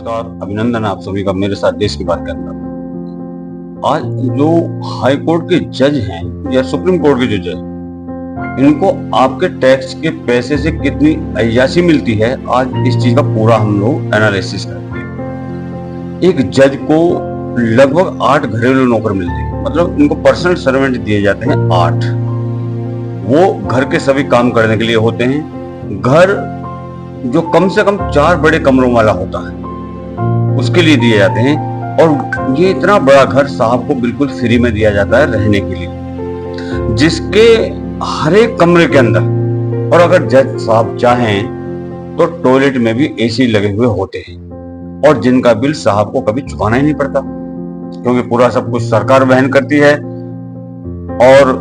नमस्कार, अभिनंदन आप सभी का मेरे साथ देश की बात करना। आज जो हाई कोर्ट के जज हैं या सुप्रीम कोर्ट के जो जज, इनको आपके टैक्स के पैसे से कितनी अय्याशी मिलती है, आज इस चीज का पूरा हम लोग एनालिसिस करते हैं। एक जज को लगभग 8 घरेलू नौकर मिलते हैं, मतलब इनको पर्सनल सर्वेंट दिए जाते हैं 8। वो घर के सभी काम करने के लिए होते हैं। घर जो कम से कम 4 बड़े कमरों वाला होता है उसके लिए दिए जाते हैं, और ये इतना बड़ा घर साहब को बिल्कुल फ्री में दिया जाता है रहने के लिए, जिसके हर एक कमरे के अंदर, और अगर जज साहब चाहें तो टॉयलेट में भी एसी लगे हुए होते हैं, और जिनका बिल साहब को कभी चुकाना ही नहीं पड़ता, क्योंकि पूरा सब कुछ सरकार वहन करती है और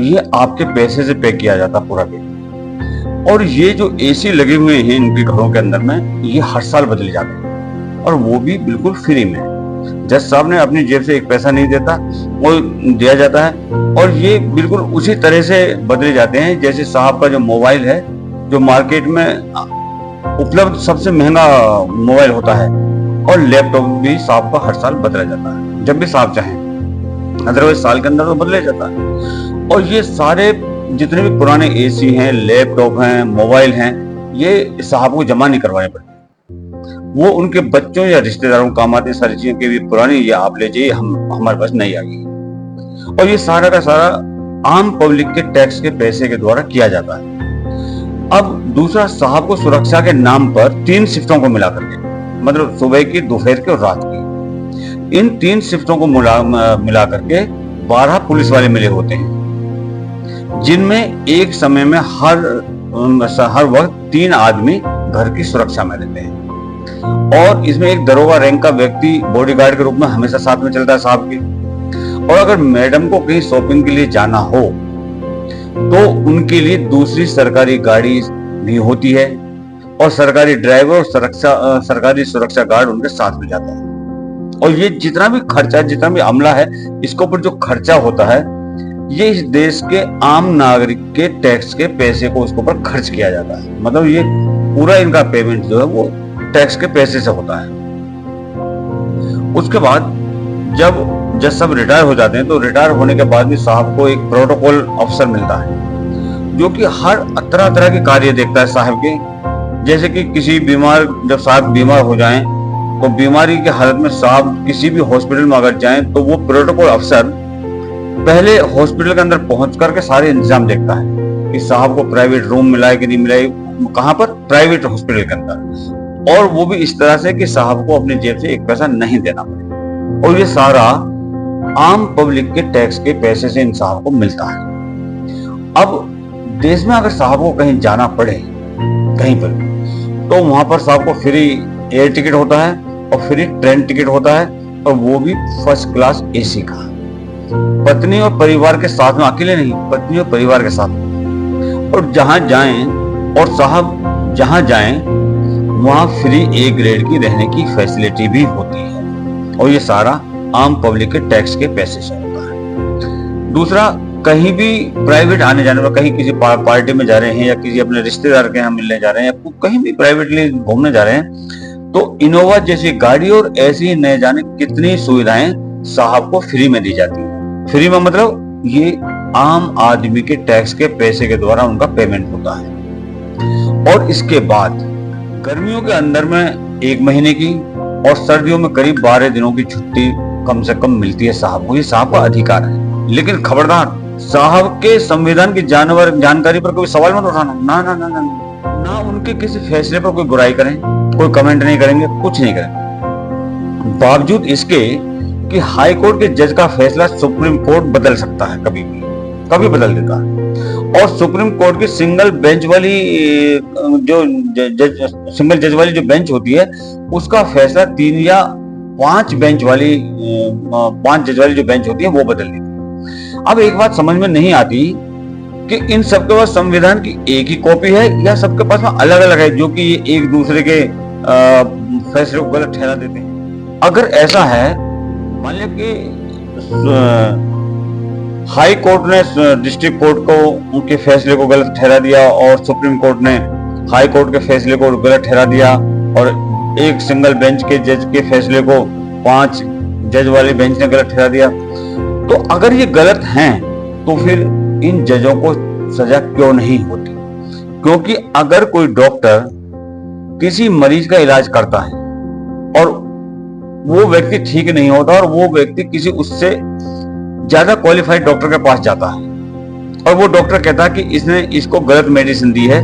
ये आपके पैसे से पे किया जाता पूरा बिल। और ये जो एसी लगे हुए हैं इनके घरों के अंदर में, ये हर साल बदले जाते हैं, और वो भी बिल्कुल फ्री में। जज साहब ने अपनी जेब से एक पैसा नहीं देता, वो दिया जाता है, और ये बिल्कुल उसी तरह से बदले जाते हैं जैसे साहब का जो मोबाइल है, जो मार्केट में उपलब्ध सबसे महंगा मोबाइल होता है, और लैपटॉप भी साहब का हर साल बदला जाता है जब भी साहब चाहें, अदरवाइज साल के अंदर तो बदला जाता है। और ये सारे जितने भी पुराने एसी हैं, लैपटॉप हैं, मोबाइल हैं, ये साहब को जमा नहीं करवाने पड़ते, वो उनके बच्चों या रिश्तेदारों को काम आते हैं। सारी चीजें के भी पुरानी, ये आप ले जाइए, हमारे पास नहीं आ गई। और ये सारा का सारा आम पब्लिक के टैक्स के पैसे के द्वारा किया जाता है। अब दूसरा, साहब को सुरक्षा के नाम पर 3 शिफ्टों को मिला करके, मतलब सुबह की, दोपहर की और रात की, इन 3 शिफ्टों को मिला करके 12 पुलिस वाले मिले होते हैं, जिनमें एक समय में हर वक्त 3 आदमी घर की सुरक्षा में रहते हैं। और इसमें एक दरोगा रैंक का व्यक्ति बॉडीगार्ड के रूप में हमेशा साथ में चलता है साहब के। और अगर मैडम को कहीं शॉपिंग के लिए जाना हो तो उनके लिए दूसरी सरकारी गाड़ी भी होती है, और सरकारी ड्राइवर और सरकारी सुरक्षा गार्ड उनके साथ में जाता है। और ये जितना भी खर्चा, जितना भी अमला है, इसके ऊपर जो खर्चा होता है, ये इस देश के आम नागरिक के टैक्स के पैसे को उसके ऊपर खर्च किया जाता है। मतलब ये पूरा इनका पेमेंट जो है वो टैक्स के पैसे से होता है। उसके बाद जब जज सब रिटायर हो जाते हैं, तो रिटायर होने के बाद भी साहब को एक प्रोटोकॉल अफसर मिलता है, जो कि हर तरह तरह के कार्य देखता है साहब के। जैसे कि किसी बीमार, जब साहब बीमार हो जाएं, तो बीमारी की हालत में साहब किसी भी हॉस्पिटल में अगर जाएं, तो वो प्रोटोकॉल अफसर पहले हॉस्पिटल के अंदर पहुंच करके सारे इंतजाम देखता है कि साहब को प्राइवेट रूम मिला है कि नहीं मिला है, कहां पर, प्राइवेट हॉस्पिटल के अंदर, और वो भी इस तरह से कि साहब को अपनी जेब से एक पैसा नहीं देना पड़े। और ये सारा आम पब्लिक के टैक्स के पैसे से इन साहब को मिलता है। अब देश में अगर साहब को कहीं जाना पड़े, कहीं पर, तो वहां पर साहब को फ्री एयर टिकट होता है और फ्री ट्रेन टिकट होता है, और वो भी फर्स्ट क्लास एसी का, पत्नी और परिवार के साथ में, अकेले नहीं, पत्नी और परिवार के साथ में। और जहां जाएं, और साहब जहां जाएं वहां फ्री ए ग्रेड की रहने की फैसिलिटी भी होती है, और ये सारा आम पब्लिक के टैक्स के पैसे से होता है। दूसरा, कहीं भी प्राइवेट आने जाने पर, कहीं किसी पार्टी में जा रहे हैं, या किसी अपने रिश्तेदार के यहाँ मिलने जा रहे हैं, या कहीं भी प्राइवेटली घूमने जा रहे हैं, तो इनोवा जैसी गाड़ी और ऐसी न जाने कितनी सुविधाएं साहब को फ्री में दी जाती है। फ्री में मतलब ये आम आदमी के टैक्स के पैसे के द्वारा उनका पेमेंट होता है। और इसके बाद गर्मियों के अंदर में 1 महीने की, और सर्दियों में करीब 12 दिनों की छुट्टी कम से कम मिलती है साहब को। ये साहब का अधिकार है। लेकिन खबरदार, साहब के संविधान की जानकारी पर कोई सवाल मत उठाना, ना ना ना ना ना, उनके किसी फैसले पर कोई बुराई करें, कोई कमेंट नहीं करेंगे, कुछ नहीं करेंगे। बावजूद इसके कि हाई कोर्ट के जज का फैसला सुप्रीम कोर्ट बदल सकता है, कभी बदल देता है। और सुप्रीम कोर्ट की सिंगल जज वाली जो बेंच होती है, उसका फैसला 3 या 5 जज वाली जो बेंच होती है वो बदल देती है। अब एक बात समझ में नहीं आती कि इन सबके पास संविधान की एक ही कॉपी है, या सबके पास में अलग अलग है, जो कि ये एक दूसरे के फैसले को गलत ठहरा देते हैं। अगर ऐसा है, मान लिया कि हाई कोर्ट ने डिस्ट्रिक्ट कोर्ट को उनके फैसले को गलत ठहरा दिया, और सुप्रीम कोर्ट ने हाई कोर्ट के फैसले को गलत ठहरा दिया, और एक सिंगल बेंच के जज के फैसले को 5 जज वाले बेंच ने गलत ठहरा दिया। तो अगर ये गलत हैं तो फिर इन जजों को सजा क्यों नहीं होती? क्योंकि अगर कोई डॉक्टर किसी मरीज का इलाज करता है और वो व्यक्ति ठीक नहीं होता और वो व्यक्ति किसी उससे ज्यादा क्वालिफाइड डॉक्टर के पास जाता है और वो डॉक्टर कहता है कि इसने इसको गलत मेडिसिन दी है,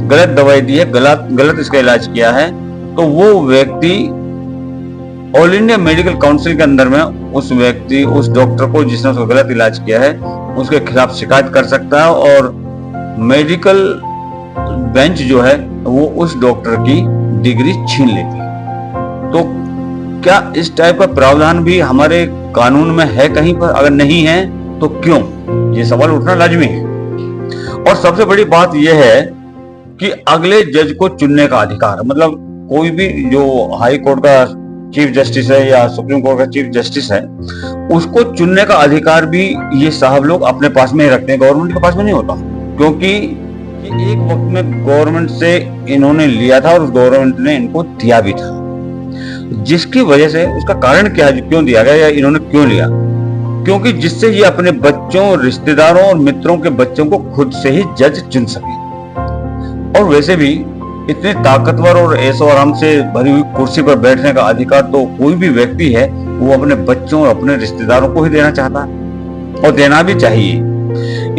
गलत दवाई दी है, गलत इसका इलाज किया है, तो वो व्यक्ति ऑल इंडिया मेडिकल काउंसिल के अंदर में उस डॉक्टर को जिसने उसका गलत इलाज किया है उसके खिलाफ शिकायत कर सकता है और मेडिकल बेंच जो है वो उस डॉक्टर की डिग्री छीन लेती है। तो क्या इस टाइप का प्रावधान भी हमारे कानून में है कहीं पर? अगर नहीं है तो क्यों? ये सवाल उठना लाजमी है। और सबसे बड़ी बात यह है कि अगले जज को चुनने का अधिकार, मतलब कोई भी जो हाई कोर्ट का चीफ जस्टिस है या सुप्रीम कोर्ट का चीफ जस्टिस है, उसको चुनने का अधिकार भी ये साहब लोग अपने पास में ही रखते हैं, गवर्नमेंट के पास में नहीं होता। क्योंकि ये एक वक्त में गवर्नमेंट से इन्होंने लिया था और उस गवर्नमेंट ने इनको दिया भी था, जिसकी वजह से उसका कारण क्या है, क्यों दिया गया या इन्होंने क्यों लिया? क्योंकि जिससे ये अपने बच्चों, रिश्तेदारों और मित्रों के बच्चों को खुद से ही जज चुन सके। और वैसे भी इतने ताकतवर और ऐशो आराम से भरी हुई कुर्सी पर बैठने का अधिकार तो कोई भी व्यक्ति है वो अपने बच्चों और अपने रिश्तेदारों को ही देना चाहता है और देना भी चाहिए।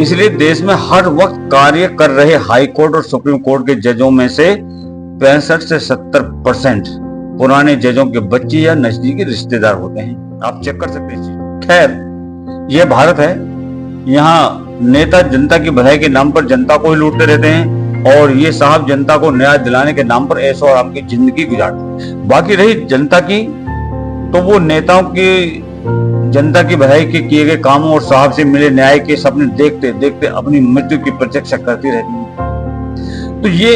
इसलिए देश में हर वक्त कार्य कर रहे हाई कोर्ट और सुप्रीम कोर्ट के जजों में से 65 से 70% पुराने जजों के बच्चे या नजदीकी रिश्तेदार होते हैं। आप चेक कर सकते हैं। खैर, यह भारत है, यहाँ नेता जनता की भलाई के नाम पर जनता को ही लूटते रहते हैं और ये साहब जनता को न्याय दिलाने के नाम पर ऐशो आराम की जिंदगी गुजारते हैं। बाकी रही जनता की, तो वो नेताओं की जनता की भलाई के किए गए कामों और साहब से मिले न्याय के सपने देखते देखते अपनी मृत्यु की प्रतीक्षा करती रहती है। तो ये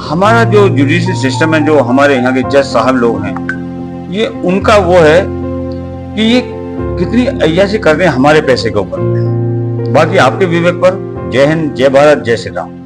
हमारा जो जुडिशियल सिस्टम है, जो हमारे यहाँ के जज साहब लोग हैं, ये उनका वो है कि ये कितनी अय्याशी करते हैं हमारे पैसे के ऊपर। बाकी आपके विवेक पर। जय हिंद, जय भारत, जय श्री राम।